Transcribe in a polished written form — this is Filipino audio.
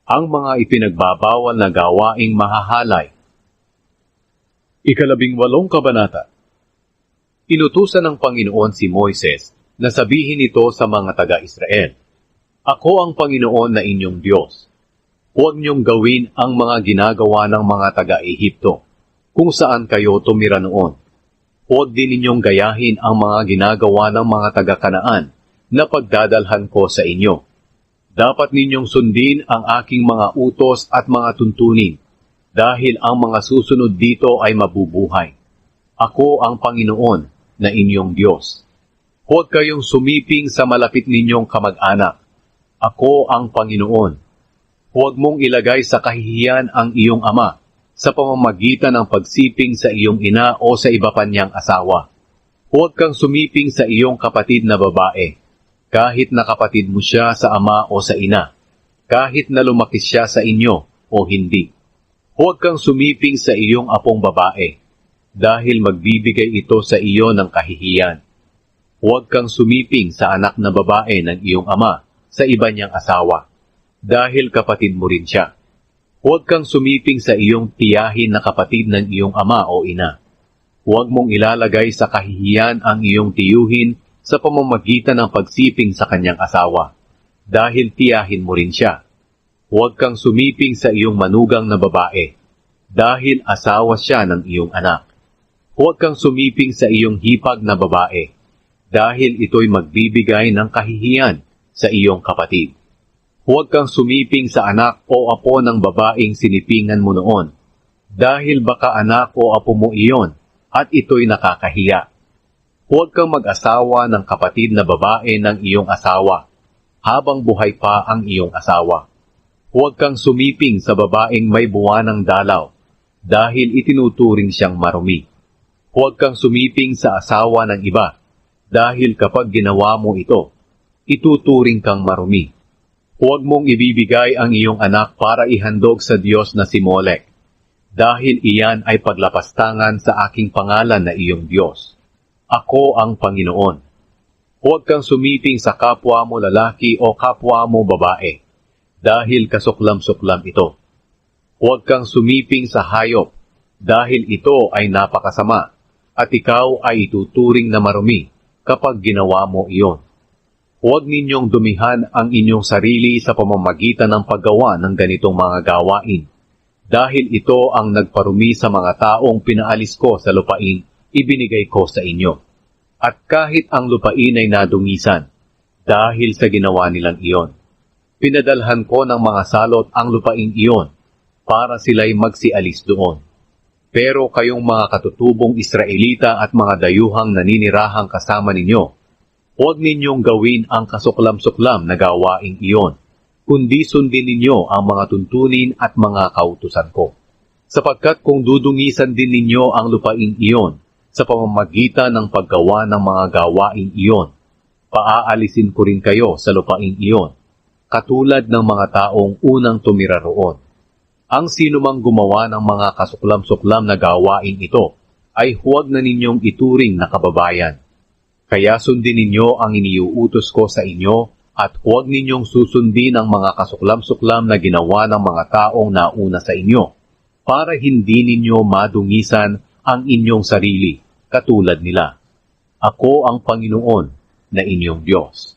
ang mga ipinagbabawal na gawaing mahahalay. 18 kabanata. Inutusan ng Panginoon si Moises na sabihin ito sa mga taga-Israel, "Ako ang Panginoon na inyong Diyos. Huwag niyong gawin ang mga ginagawa ng mga taga-Ehipto, kung saan kayo tumira noon. Huwag din ninyong gayahin ang mga ginagawa ng mga taga-Kanaan na pagdadalhan ko sa inyo. Dapat ninyong sundin ang aking mga utos at mga tuntunin, dahil ang mga susunod dito ay mabubuhay. Ako ang Panginoon na inyong Diyos. Huwag kayong sumiping sa malapit ninyong kamag-anak. Ako ang Panginoon. Huwag mong ilagay sa kahihiyan ang iyong ama sa pamamagitan ng pagsiping sa iyong ina o sa iba pa niyang asawa. Huwag kang sumiping sa iyong kapatid na babae, kahit na kapatid mo siya sa ama o sa ina, kahit na lumaki siya sa inyo o hindi. Huwag kang sumiping sa iyong apong babae, dahil magbibigay ito sa iyo ng kahihiyan. Huwag kang sumiping sa anak na babae ng iyong ama sa iba niyang asawa, dahil kapatid mo rin siya. Huwag kang sumiping sa iyong tiyahin na kapatid ng iyong ama o ina. Huwag mong ilalagay sa kahihiyan ang iyong tiyuhin sa pamamagitan ng pagsiping sa kanyang asawa, dahil tiyahin mo rin siya. Huwag kang sumiping sa iyong manugang na babae, dahil asawa siya ng iyong anak. Huwag kang sumiping sa iyong hipag na babae, dahil ito'y magbibigay ng kahihiyan sa iyong kapatid. Huwag kang sumiping sa anak o apo ng babaeng sinipingan mo noon, dahil baka anak o apo mo iyon, at ito'y nakakahiya. Huwag kang mag-asawa ng kapatid na babae ng iyong asawa, habang buhay pa ang iyong asawa. Huwag kang sumiping sa babaeng may buwanang dalaw, dahil itinuturing siyang marumi. Huwag kang sumiping sa asawa ng iba, dahil kapag ginawa mo ito, ituturing kang marumi. Huwag mong ibibigay ang iyong anak para ihandog sa Diyos na si Molek, dahil iyan ay paglapastangan sa aking pangalan na iyong Diyos. Ako ang Panginoon. Huwag kang sumiping sa kapwa mo lalaki o kapwa mo babae, dahil kasuklam-suklam ito. Huwag kang sumiping sa hayop, dahil ito ay napakasama, at ikaw ay ituturing na marumi kapag ginawa mo iyon. Huwag ninyong dumihan ang inyong sarili sa pamamagitan ng paggawa ng ganitong mga gawain, dahil ito ang nagparumi sa mga taong pinaalis ko sa lupain ibinigay ko sa inyo. At kahit ang lupain ay nadungisan, dahil sa ginawa nilang iyon, pinadalhan ko ng mga salot ang lupaing iyon para sila'y magsialis doon. Pero kayong mga katutubong Israelita at mga dayuhang naninirahang kasama ninyo, huwag ninyong gawin ang kasuklam-suklam na gawaing iyon, kundi sundin ninyo ang mga tuntunin at mga kautusan ko. Sapagkat kung dudungisan din ninyo ang lupaing iyon sa pamamagitan ng paggawa ng mga gawaing iyon, paaalisin ko rin kayo sa lupaing iyon, katulad ng mga taong unang tumira roon. Ang sinumang gumawa ng mga kasuklam-suklam na gawain ito ay huwag na ninyong ituring na kababayan. Kaya sundin ninyo ang iniuutos ko sa inyo at huwag ninyong susundin ang mga kasuklam-suklam na ginawa ng mga taong nauna sa inyo, para hindi ninyo madungisan ang inyong sarili katulad nila. Ako ang Panginoon na inyong Diyos.